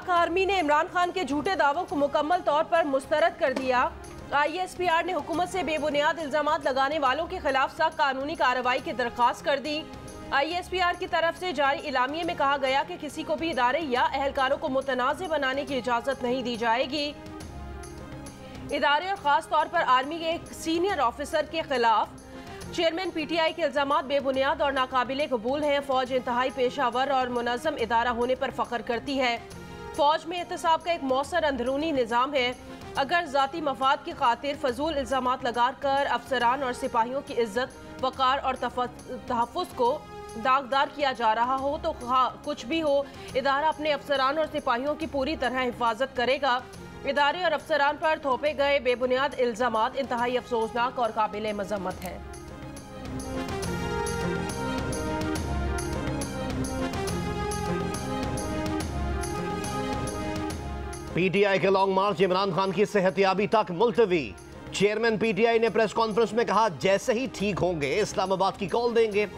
पाक आर्मी ने इमरान खान के झूठे दावों को मुकम्मल तौर पर मुस्तरद कर दिया। ISPR ने हुकूमत से बेबुनियाद इल्जामात लगाने वालों के खिलाफ सख्त कानूनी कार्रवाई की दरख्वास्त कर दी। ISPR की तरफ से जारी इलामिये में कहा गया कि किसी को भी इदारे या एहलकारों को मुतनाज़ बनाने की इजाज़त नहीं दी जाएगी। इदारे और ख़ास तौर पर आर्मी के एक सीनियर ऑफिसर के खिलाफ चेयरमैन PTI के इल्जामात बेबुनियाद और नाकाबिले कबूल हैं। फौज इंतहाई पेशावर और मुनज़्ज़म इदारा होने पर फ़ख्र करती है। फौज में एहतसाब का एक मौसर अंदरूनी निज़ाम है। अगर ज़ाती मफाद की खातिर फजूल इल्जामात लगाकर अफसरान और सिपाहियों की इज्जत, वक़ार और तहफ़्फ़ुज़ को दागदार किया जा रहा हो तो कुछ भी हो, इदारा अपने अफसरान और सिपाहियों की पूरी तरह हिफाजत करेगा। इदारे और अफसरान पर थोपे गए बेबुनियाद इल्जामात इंतहाई अफसोसनाक और काबिल मज़म्मत हैं। PTI के लॉन्ग मार्च इमरान खान की सेहतियाबी तक मुलतवी। चेयरमैन PTI ने प्रेस कॉन्फ्रेंस में कहा, जैसे ही ठीक होंगे इस्लामाबाद की कॉल देंगे।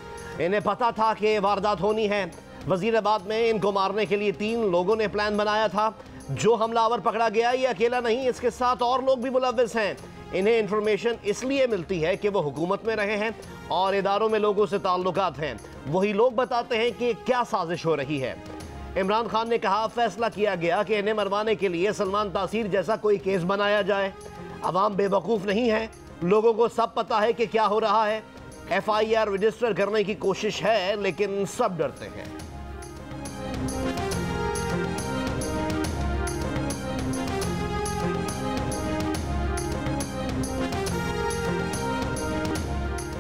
इन्हें पता था कि वारदात होनी है। वजीराबाद में इनको मारने के लिए 3 लोगों ने प्लान बनाया था। जो हमलावर पकड़ा गया ये अकेला नहीं, इसके साथ और लोग भी मुलव्विस हैं। इन्हें इंफॉर्मेशन इसलिए मिलती है कि वो हुकूमत में रहे हैं और इदारों में लोगों से ताल्लुकात हैं। वही लोग बताते हैं कि क्या साजिश हो रही है। इमरान खान ने कहा, फैसला किया गया कि इन्हें मरवाने के लिए सलमान तासीर जैसा कोई केस बनाया जाए। अवाम बेवकूफ़ नहीं है, लोगों को सब पता है कि क्या हो रहा है। FIR रजिस्टर करने की कोशिश है लेकिन सब डरते हैं।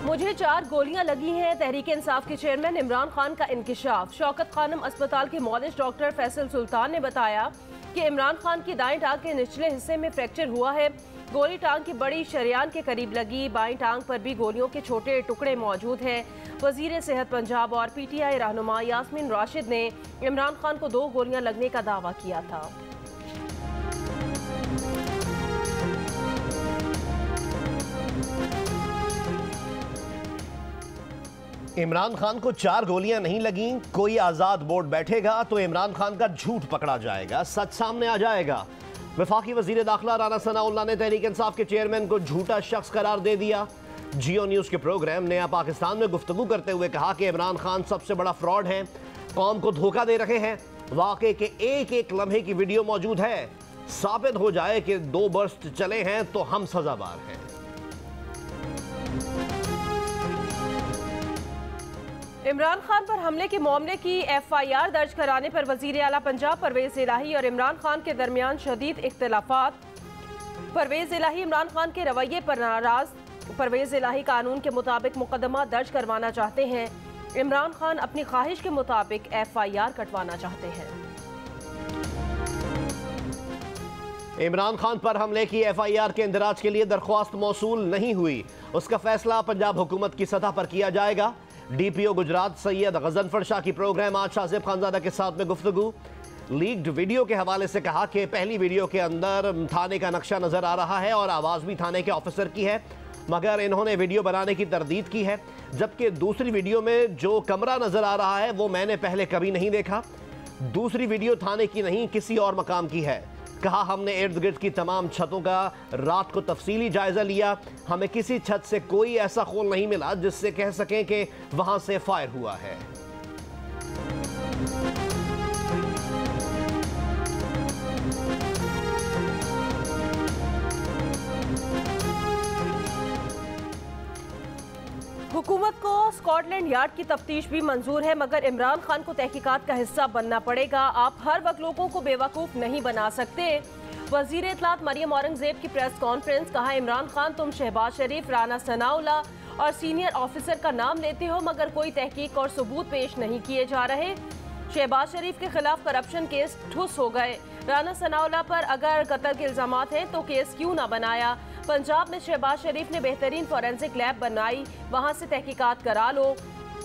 मुझे 4 गोलियां लगी हैं। तहरीक इंसाफ के चेयरमैन इमरान खान का इंकिशाफ। शौकत खानम अस्पताल के मौलिज डॉक्टर फैसल सुल्तान ने बताया कि इमरान खान की दाएं टांग के निचले हिस्से में फ्रैक्चर हुआ है। गोली टांग की बड़ी शरियान के करीब लगी। बाएं टांग पर भी गोलियों के छोटे टुकड़े मौजूद हैं। वजीर सेहत पंजाब और PTI रहनुमा यास्मीन राशिद ने इमरान खान को 2 गोलियां लगने का दावा किया था। इमरान खान को 4 गोलियां नहीं लगी। कोई आज़ाद बोर्ड बैठेगा तो इमरान खान का झूठ पकड़ा जाएगा, सच सामने आ जाएगा। वफाकी वजीर दाखिला राना सनाउल्लाह ने तहरीक इंसाफ के चेयरमैन को झूठा शख्स करार दे दिया। जियो न्यूज़ के प्रोग्राम नया पाकिस्तान में गुफ्तगू करते हुए कहा कि इमरान खान सबसे बड़ा फ्रॉड है, कौम को धोखा दे रहे हैं। वाक़े के एक एक लम्हे की वीडियो मौजूद है। साबित हो जाए कि 2 बर्स्ट चले हैं तो हम सजाबार हैं। इमरान खान पर हमले के मामले की FIR दर्ज कराने पर वजीर आला पंजाब परवेज इलाही और इमरान खान के दरमियान शदीद इख्तिलाफात। परवेज इलाही इमरान खान के रवैये पर नाराज। परवेज इलाही कानून के मुताबिक मुकदमा दर्ज करवाना चाहते हैं। इमरान खान अपनी ख्वाहिश के मुताबिक FIR कटवाना चाहते हैं। इमरान खान पर हमले की FIR के इंदराज के लिए दरख्वास्त मौसूल नहीं हुई। उसका फैसला पंजाब हुकूमत की सतह पर किया जाएगा। DPO गुजरात सैयद गजनफर शाह की प्रोग्राम आज शाहजेब खानजादा के साथ में गुफ्तगू। लीक्ड वीडियो के हवाले से कहा कि पहली वीडियो के अंदर थाने का नक्शा नजर आ रहा है और आवाज़ भी थाने के ऑफिसर की है, मगर इन्होंने वीडियो बनाने की तरदीद की है। जबकि दूसरी वीडियो में जो कमरा नजर आ रहा है वो मैंने पहले कभी नहीं देखा। दूसरी वीडियो थाने की नहीं, किसी और मकाम की है। कहा, हमने इर्द गिर्द की तमाम छतों का रात को तफसीली जायजा लिया। हमें किसी छत से कोई ऐसा खोल नहीं मिला जिससे कह सकें कि वहां से फायर हुआ है। हुकूमत को स्कॉटलैंड यार्ड की तफ्तीश भी मंजूर है, मगर इमरान खान को तहकीकात का हिस्सा बनना पड़ेगा। आप हर वक्त लोगों को बेवकूफ़ नहीं बना सकते। वजीर इत्तलात मरियम औरंगजेब की प्रेस कॉन्फ्रेंस। कहा, इमरान खान, तुम शहबाज शरीफ, राना सनाउल्लाह और सीनियर ऑफिसर का नाम लेते हो मगर कोई तहकीक और सबूत पेश नहीं किए जा रहे। शहबाज शरीफ के खिलाफ करप्शन केस ठुस हो गए। राना सनाउल्लाह पर अगर कत्ल के इल्जामात हैं तो केस क्यों ना बनाया। पंजाब में शहबाज शरीफ ने बेहतरीन फॉरेंसिक लैब बनाई, वहां से तहकीकात करा लो।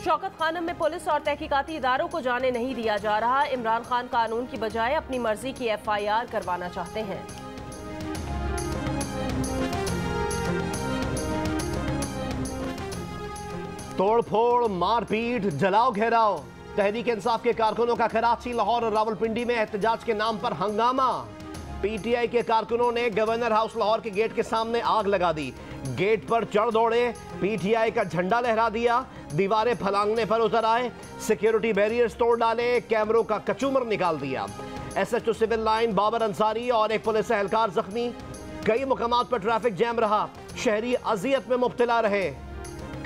शौकत खानम में पुलिस और तहकीकाती इदारों को जाने नहीं दिया जा रहा। इमरान खान कानून की बजाय अपनी मर्जी की FIR करवाना चाहते हैं। तोड़ फोड़, मारपीट, जलाओ घेराव, तहरीक इंसाफ के कारकुनों का कराची, लाहौर और रावलपिंडी में एहतजाज के नाम पर हंगामा। पीटीआई के कारकुनों ने गवर्नर हाउस लाहौर के गेट के सामने आग लगा दी। गेट पर चढ़ दौड़े, पीटीआई का झंडा लहरा दिया, दीवारें फलांगने पर उतर आए, सिक्योरिटी बैरियर्स तोड़ डाले, कैमरों का कचूमर निकाल दिया। SHO civil line Babar Ansari और एक पुलिस एहलकार जख्मी। कई मुकामात पर ट्रैफिक जैम रहा, शहरी अजियत में मुब्तला रहे।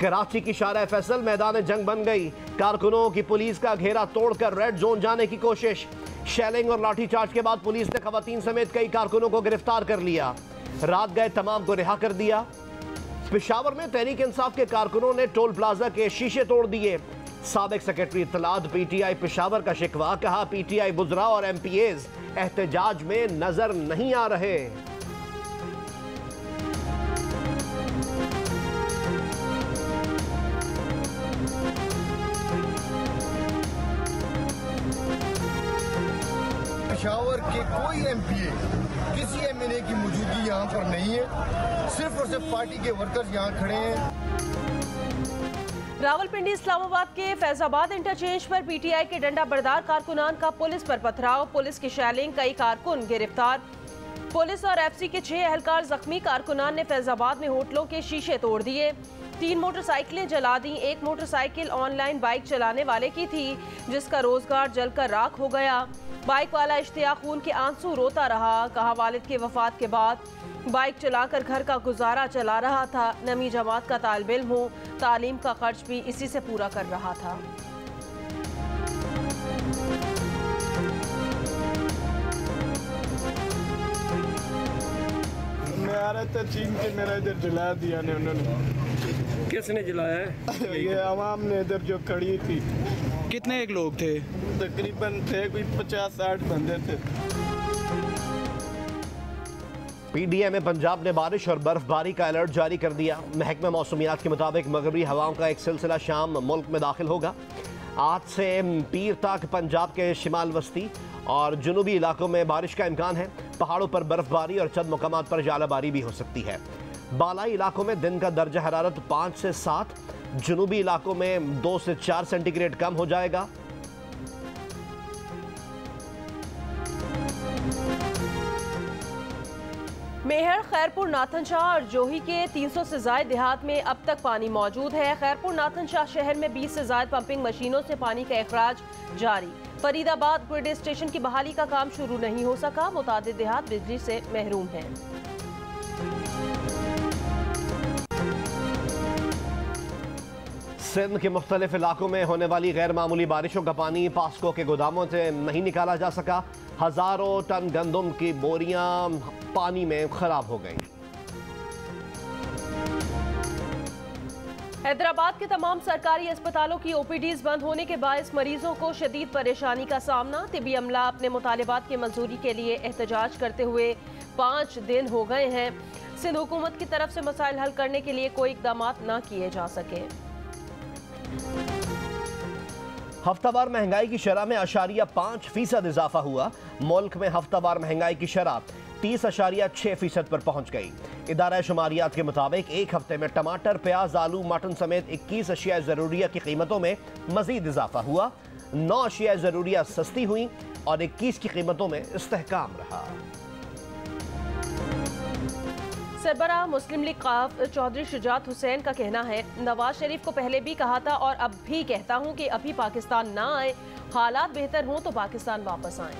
कराची की शारा फैसल मैदान जंग बन गई। कारकुनों की पुलिस का घेरा तोड़कर रेड जोन जाने की कोशिश। शेलिंग और लाठीचार्ज के बाद पुलिस ने खवातीन समेत कई कारकुनों को गिरफ्तार कर लिया। रात गए तमाम को रिहा कर दिया। पेशावर में तहरीक इंसाफ के कारकुनों ने टोल प्लाजा के शीशे तोड़ दिए। साबिक सेक्रेटरी इत्तलात पीटीआई पेशावर का शिकवा, कहा पीटीआई बुजरा और एमपीएज एहतजाज में नजर नहीं आ रहे। पेशावर के कोई एमपीए, किसी एमएलए की मौजूदगी यहाँ पर नहीं है। सिर्फ और सिर्फ पार्टी के वर्कर्स यहाँ खड़े हैं। रावलपिंडी इस्लामाबाद के फैजाबाद इंटरचेंज पर पीटीआई के डंडा बरदार कारकुनान का पुलिस पर पथराव, पुलिस की शैलिंग, कई कारकुन गिरफ्तार। पुलिस और एफसी के 6 एहलकार जख्मी। कारकुनान ने फैजाबाद में होटलों के शीशे तोड़ दिए, 3 मोटरसाइकिलें जला दी। एक मोटरसाइकिल ऑनलाइन बाइक चलाने वाले की थी, जिसका रोजगार जलकर राख हो गया। बाइक वाला इश्तियाक खून के आंसू रोता रहा, कहा वालिद के वफात के बाद बाइक चलाकर घर का गुजारा चला रहा था। नवी जमात का तालिब इल्म हूँ, तालीम का खर्च भी इसी से पूरा कर रहा था। मैं आ रहा था चीन के, मेरा इधर जला दिया ने उन्होंने। किसने जलाया है? ये आवाम ने इधर जो खड़ी थी। कितने एक लोग थे? तकरीबन थे कोई 50-60 बंदे थे। पीडीए में पंजाब ने बारिश और बर्फबारी का अलर्ट जारी कर दिया। महकमा मौसमियात के मुताबिक मगरबी हवाओं का एक सिलसिला शाम मुल्क में दाखिल होगा। आज से पीर तक पंजाब के शिमाल वस्ती और जुनूबी इलाकों में बारिश का इम्कान है। पहाड़ों पर बर्फबारी और चंद मुकामात पर जालाबारी भी हो सकती है। बालाई इलाकों में दिन का दर्जा हरारत 5 से 7, जुनूबी इलाकों में 2 से 4 सेंटीग्रेड कम हो जाएगा। मेहर, खैरपुर, नाथनशाह और जोही के 300 से ज्यादा देहात में अब तक पानी मौजूद है। खैरपुर नाथनशाह शहर में 20 से ज्यादा पंपिंग मशीनों से पानी का अखराज जारी। फरीदाबाद ग्रिड स्टेशन की बहाली का काम शुरू नहीं हो सका, मुतादिद देहात बिजली से महरूम हैं। सिंध के मुख्तलिफ इलाकों में होने वाली गैर मामूली बारिशों का पानी पास्को के गोदामों से नहीं निकाला जा सका। हजारों टन गंदम की बोरियां पानी में खराब हो गई। हैदराबाद के तमाम सरकारी अस्पतालों की ओपीडीज बंद होने के बायस मरीजों को शदीद परेशानी का सामना। तिबी अमला अपने मुतालिबात की मंजूरी के लिए एहतजाज करते हुए 5 दिन हो गए हैं। सिंध हुकूमत की तरफ से मसाइल हल करने के लिए कोई इकदाम न किए जा सके। हफ्तावार महंगाई की शरह में 0.5% इजाफा हुआ। मुल्क में हफ्तावार महंगाई की शरह 30.6% पर पहुंच गई। इदारा शुमारियात के मुताबिक एक हफ्ते में टमाटर, प्याज, आलू, मटन समेत 21 अशिया ज़रूरिया की कीमतों में मजीद इजाफा हुआ। 9 अशिया ज़रूरिया सस्ती हुई और 21 की कीमतों में इस्तेहकाम रहा। सरबराह मुस्लिम लीग क़ाफ चौधरी शुजात हुसैन का कहना है, नवाज शरीफ को पहले भी कहा था और अब भी कहता हूं कि अभी पाकिस्तान ना आए, हालात बेहतर हों तो पाकिस्तान वापस आए।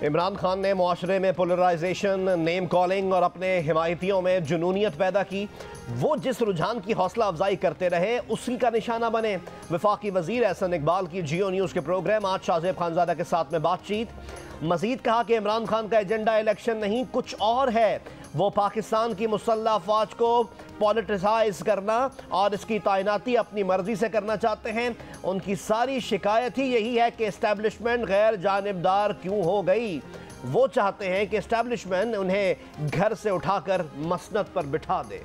इमरान खान ने मुआशरे में पोलराइजेशन, नेम कॉलिंग और अपने हिमायतियों में जुनूनियत पैदा की। वो जिस रुझान की हौसला अफजाई करते रहे उसी का निशाना बने। वफाकी वजीर एहसन इकबाल की जियो न्यूज़ के प्रोग्राम आज शाहजेब खानजादा के साथ में बातचीत। मजीद कहा कि इमरान खान का एजेंडा इलेक्शन नहीं कुछ और है। वो पाकिस्तान की मुसल्लह अफवाज को पॉलिटिसाइज करना और इसकी तैनाती अपनी मर्जी से करना चाहते हैं। उनकी सारी शिकायत ही यही है कि एस्टेब्लिशमेंट गैर जानिबदार क्यों हो गई। वो चाहते हैं कि एस्टेब्लिशमेंट उन्हें घर से उठाकर मसनद पर बिठा दे।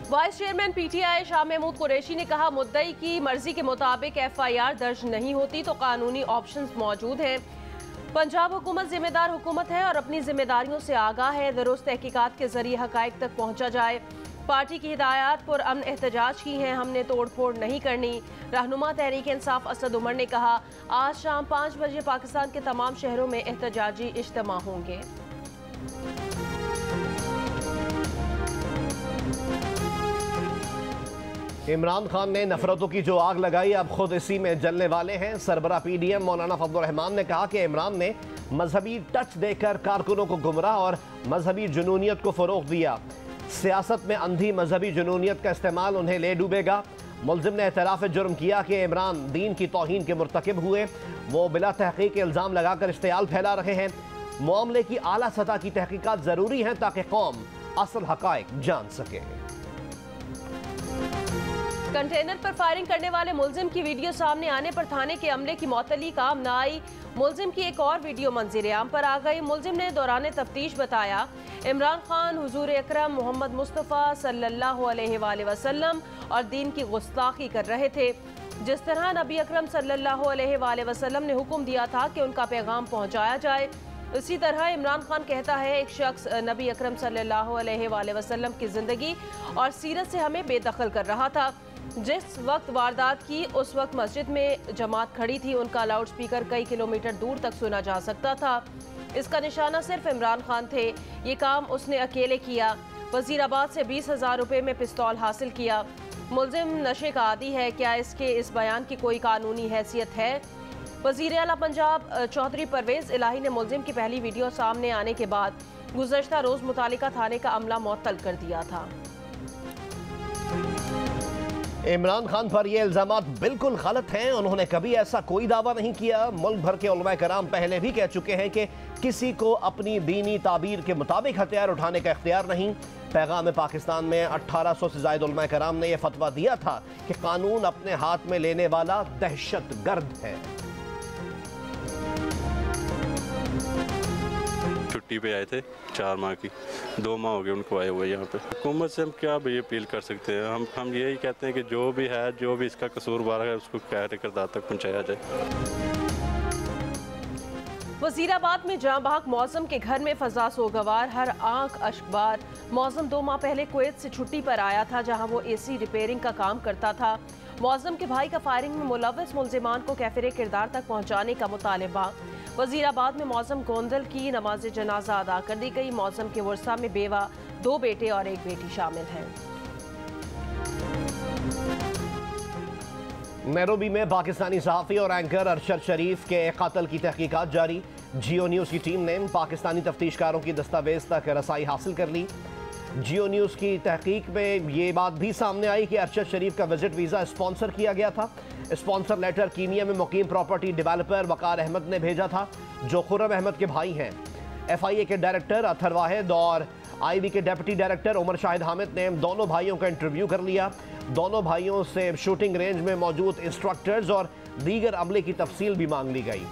Vice chairman PTI Shah Mahmood Qureshi ने कहा, मुद्दई की मर्जी के मुताबिक एफआईआर दर्ज नहीं होती तो कानूनी ऑप्शंस मौजूद हैं। पंजाब हुकूमत जिम्मेदार हुकूमत है और अपनी जिम्मेदारियों से आगाह है। दुरुस्त तहकीकात के जरिए हकायक तक पहुंचा जाए। पार्टी की हिदायत पर अमन एहतजाज की हैं, हमने तोड़ फोड़ नहीं करनी। रहनुमा तहरीक इंसाफ असद उमर ने कहा, आज शाम 5 बजे पाकिस्तान के तमाम शहरों में एहतजाजी इज्तिमा होंगे। इमरान खान ने नफरतों की जो आग लगाई अब खुद इसी में जलने वाले हैं। सरबरा PDM मौलाना फजलुर रहमान ने कहा कि इमरान ने मजहबी टच देकर कारकुनों को गुमराह और मजहबी जुनूनियत को फरोग दिया। सियासत में अंधी मजहबी जुनूनियत का इस्तेमाल उन्हें ले डूबेगा। मुलजिम ने एतराफ़ जुर्म किया कि इमरान दीन की तौहीन के मुर्तकिब हुए। वो बिला तहकीक इल्ज़ाम लगाकर इश्तियाल फैला रहे हैं। मामले की आला सतह की तहकीकात ज़रूरी हैं ताकि कौम असल हक़ाइक़ जान सके। कंटेनर पर फायरिंग करने वाले मुलजिम की वीडियो सामने आने पर थाने के अमले की मौतली काम न आई। मुलजिम की एक और वीडियो मंज़िल आम पर आ गई। मुलजिम ने दौरान तफ्तीश बताया, इमरान खान हुजूर अकरम मोहम्मद मुस्तफ़ा सल्लल्लाहु अलैहि वसल्लम और दीन की गुस्ताखी कर रहे थे। जिस तरह नबी अकरम सल्लल्लाहु अलैहि वसल्लम ने हुक्म दिया था कि उनका पैगाम पहुँचाया जाए, इसी तरह इमरान खान कहता है एक शख्स नबी अकरम सल्लल्लाहु अलैहि वसल्लम की ज़िंदगी और सीरत से हमें बेदखल कर रहा था। जिस वक्त वारदात की उस वक्त मस्जिद में जमात खड़ी थी, उनका लाउड स्पीकर कई किलोमीटर दूर तक सुना जा सकता था। इसका निशाना सिर्फ इमरान खान थे। ये काम उसने अकेले किया। वजीराबाद से 20,000 रुपये में पिस्तौल हासिल किया। मुलजिम नशे का आदी है, क्या इसके इस बयान की कोई कानूनी हैसियत है? वज़ीर आला पंजाब चौधरी परवेज़ इलाही ने मुलजिम की पहली वीडियो सामने आने के बाद गुज़श्ता रोज़ मुतालिका थाने का अमला मुअत्तल कर दिया था। इमरान खान पर ये इल्ज़ामात बिल्कुल गलत हैं। उन्होंने कभी ऐसा कोई दावा नहीं किया। मुल्क भर के उलमा कराम पहले भी कह चुके हैं कि किसी को अपनी दीनी ताबीर के मुताबिक हथियार उठाने का इख्तियार नहीं। पैगाम पाकिस्तान में 1800 से ज़ायद उलमा कराम ने यह फतवा दिया था कि कानून अपने हाथ में लेने वाला दहशत गर्द है। छुट्टी पे आए थे 4 माह की, 2 माह हो गए उनको आए हुए यहाँ पे। हुकूमत से हम क्या भाई अपील कर सकते हैं? हम यही कहते हैं कि जो भी है, जो भी इसका कसूरवार है, उसको खैर किरदार तक पहुँचाया जाए। वजीराबाद में जहां बहक मौसम के घर में फजा सोगवार, हर आंख अश्कबार। मौसम 2 माह पहले कुवैत से छुट्टी पर आया था, जहां वो AC रिपेयरिंग का काम करता था। मौसम के भाई का फायरिंग में मुलव्वस मुलजिमान को कैफिर किरदार तक पहुँचाने का मुतालबा। वजीराबाद में मौसम गोंदल की नमाज जनाजा अदा कर दी गई। मौसम के वर्सा में बेवा 2 बेटे और 1 बेटी शामिल हैं। नैरोबी में पाकिस्तानी सहाफ़ी और एंकर अरशद शरीफ के कत्ल की तहकीकात जारी। जियो न्यूज़ की टीम ने पाकिस्तानी तफ्तीशकारों की दस्तावेज तक रसाई हासिल कर ली। जियो न्यूज़ की तहकीक में ये बात भी सामने आई कि अरशद शरीफ का विजिट वीज़ा स्पॉन्सर किया गया था। स्पॉन्सर लेटर कीनिया में मुकीम प्रॉपर्टी डेवलपर वकार अहमद ने भेजा था, जो खुर्रम अहमद के भाई हैं। FIA के डायरेक्टर अथर वाहिद और IB के डेप्यूटी डायरेक्टर उमर शाहिद हामिद ने दोनों भाइयों का इंटरव्यू कर लिया। दोनों भाइयों से शूटिंग रेंज में मौजूद इंस्ट्रक्टर्स और दीगर अमले की तफसील भी मांग ली गई।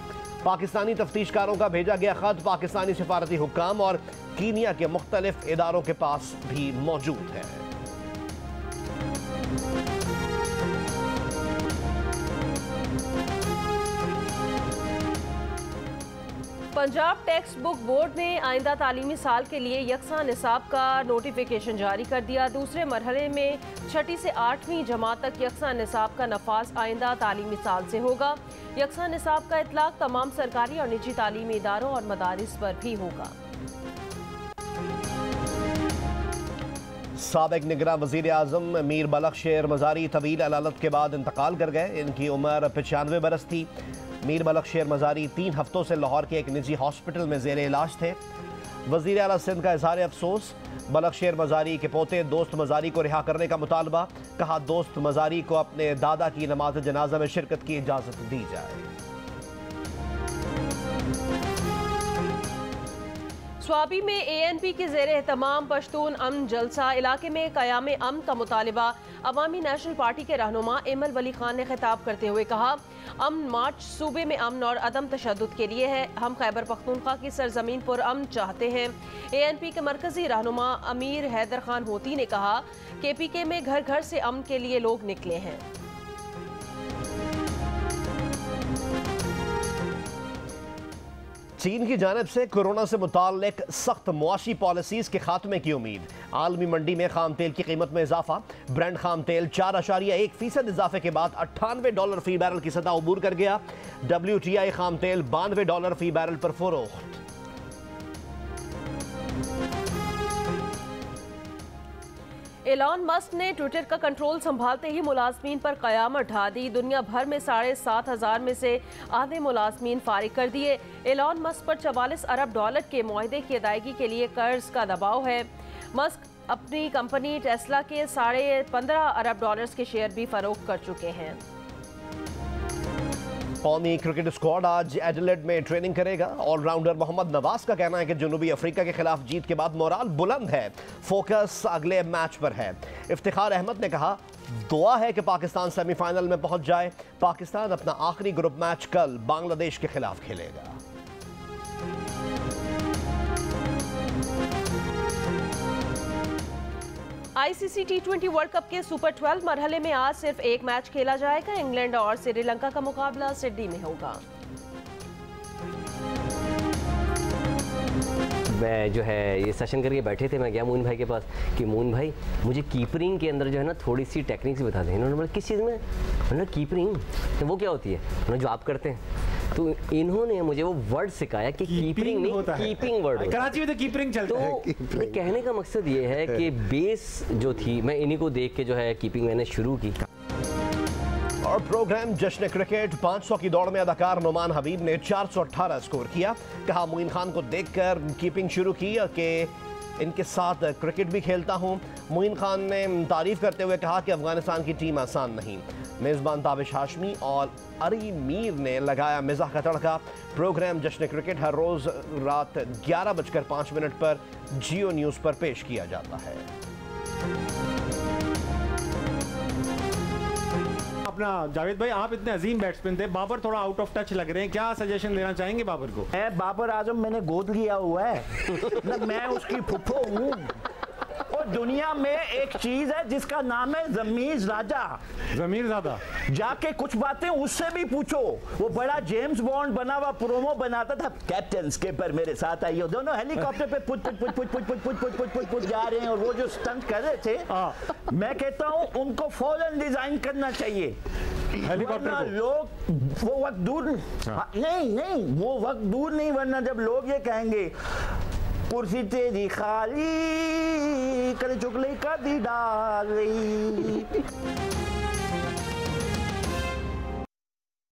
पाकिस्तानी तफ्तीशकारों का भेजा गया खत पाकिस्तानी सिफारती हुक्काम और कीनिया के मुख्तलिफ इदारों के पास भी मौजूद है। पंजाब टेक्स्ट बुक बोर्ड ने आइंदा तालीमी साल के लिए यकसा निसाब का नोटिफिकेशन जारी कर दिया। दूसरे मरहले में 6ठी से 8वीं जमात तक यकसा निसाब का नफाज आइंदा तालीमी साल से होगा। यकसा निसाब का इतलाक तमाम सरकारी और निजी तालीमी इदारों और मदारिस पर भी होगा। साबिक निगरान वज़ीर आज़म मीर बलख शेर मज़ारी तवील अलालत के बाद इंतकाल कर गए। इनकी उम्र 95 बरस थी। मीर बलख शेर मज़ारी 3 हफ्तों से लाहौर के एक निजी हॉस्पिटल में ज़ेर इलाज थे। वज़ीर आला सिंध का इज़हार अफसोस। बलख शेर मज़ारी के पोते दोस्त मज़ारी को रिहा करने का मुतालबा। कहा दोस्त मज़ारी को अपने दादा की नमाज जनाजा में शिरकत की इजाज़त दी जाए। स्वाबी में ANP के ज़ेर एहतमाम पश्तून अमन जलसा। इलाके में क़याम अमन का मुतालबा। अवामी नेशनल पार्टी के रहनुमा एमल वली खान ने खिताब करते हुए कहा, अमन मार्च सूबे में अमन और अदम तशद्दुद के लिए है। हम खैबर पख्तूनख्वा की सरजमीन पर अमन चाहते हैं। ANP के मरकजी रहनुमा अमीर हैदर खान होती ने कहा, KPK में घर घर से अमन के लिए लोग निकले हैं। चीन की जानिब से कोरोना से मुताल्लिक सख्त मुआशी पॉलिसीज के खात्मे की उम्मीद। आलमी मंडी में खाम तेल की कीमत में इजाफा। ब्रेंट खाम तेल 4.1% इजाफे के बाद $98 फी बैरल की सतह अबूर कर गया। WTI खाम तेल $92 फी बैरल पर फरोख्त। एलॉन मस्क ने ट्विटर का कंट्रोल संभालते ही मुलाजमीन पर कयामत ढा दी। दुनिया भर में 7,500 में से आधे मुलाजमीन फारिग कर दिए। एलॉन मस्क पर $44 अरब के मुआहदे की अदायगी के लिए कर्ज का दबाव है। मस्क अपनी कंपनी टेस्ला के $15.5 अरब के शेयर भी फरोख्त कर चुके हैं। कौमी क्रिकेट स्क्वाड आज एडिलेड में ट्रेनिंग करेगा। ऑलराउंडर मोहम्मद नवाज का कहना है कि जनूबी अफ्रीका के खिलाफ जीत के बाद मोराल बुलंद है, फोकस अगले मैच पर है। इफ्तिखार अहमद ने कहा, दुआ है कि पाकिस्तान सेमीफाइनल में पहुंच जाए। पाकिस्तान अपना आखिरी ग्रुप मैच कल बांग्लादेश के खिलाफ खेलेगा। ICC T20 वर्ल्ड कप के सुपर 12 मरहले में आज सिर्फ एक मैच खेला जाएगा। इंग्लैंड और श्रीलंका का मुकाबला सिडनी में होगा। मैं जो है ये सेशन करके बैठे थे, मैं गया मून भाई के पास कि मून भाई मुझे कीपरिंग के अंदर जो है ना थोड़ी सी टेक्निक्स बता दें। इन्होंने बोला किस चीज़ में? मैंने कीपरिंग तो वो क्या होती है, उन्होंने जो आप करते हैं। तो इन्होंने मुझे वो वर्ड सिखाया कि कीपरिंग नहीं, कीपिंग वर्ड। कराची में तो कीपरिंग चलता है। तो कहने का मकसद ये है कि बेस जो थी, मैं इन्हीं को देख के जो है कीपिंग मैंने शुरू की। और प्रोग्राम जश्न क्रिकेट 500 की दौड़ में अदाकार नुमान हबीब ने 418 स्कोर किया। कहा, मोइन खान को देखकर कीपिंग शुरू की कि इनके साथ क्रिकेट भी खेलता हूं। मोइन खान ने तारीफ करते हुए कहा कि अफगानिस्तान की टीम आसान नहीं। मेज़बान ताबिश हाशमी और अरी मीर ने लगाया मिजाह का तड़का। प्रोग्राम जश्न क्रिकेट हर रोज़ रात 11:05 पर जियो न्यूज़ पर पेश किया जाता है। अपना जावेद भाई, आप इतने अजीम बैट्समैन थे, बाबर थोड़ा आउट ऑफ टच लग रहे हैं, क्या सजेशन देना चाहेंगे बाबर को? मैं बाबर आजम मैंने गोद लिया हुआ है ना, मैं उसकी फुफ्फो हूँ। और दुनिया में एक चीज है जिसका नाम है ज़मीर राजा। ज़मीर ज़ादा, जाके कुछ बातें उससे भी पूछो। वो बड़ा जेम्स बॉन्ड बना हुआ प्रोमो बनाता था, कैप्टन स्किपर मेरे साथ आइए। दोनों हेलीकॉप्टर पे put put put put put put put put put put put जा रहे हैं, और वो जो स्टंट कर रहे थे, मैं कहता हूँ उनको फौरन डिजाइन करना चाहिए। हेलीकॉप्टर लोग वो वक्त दूर नहीं, वो वक्त दूर नहीं, वरना जब लोग ये कहेंगे कुर्सी तेरी खाली कर चुकले का दी डाल रही।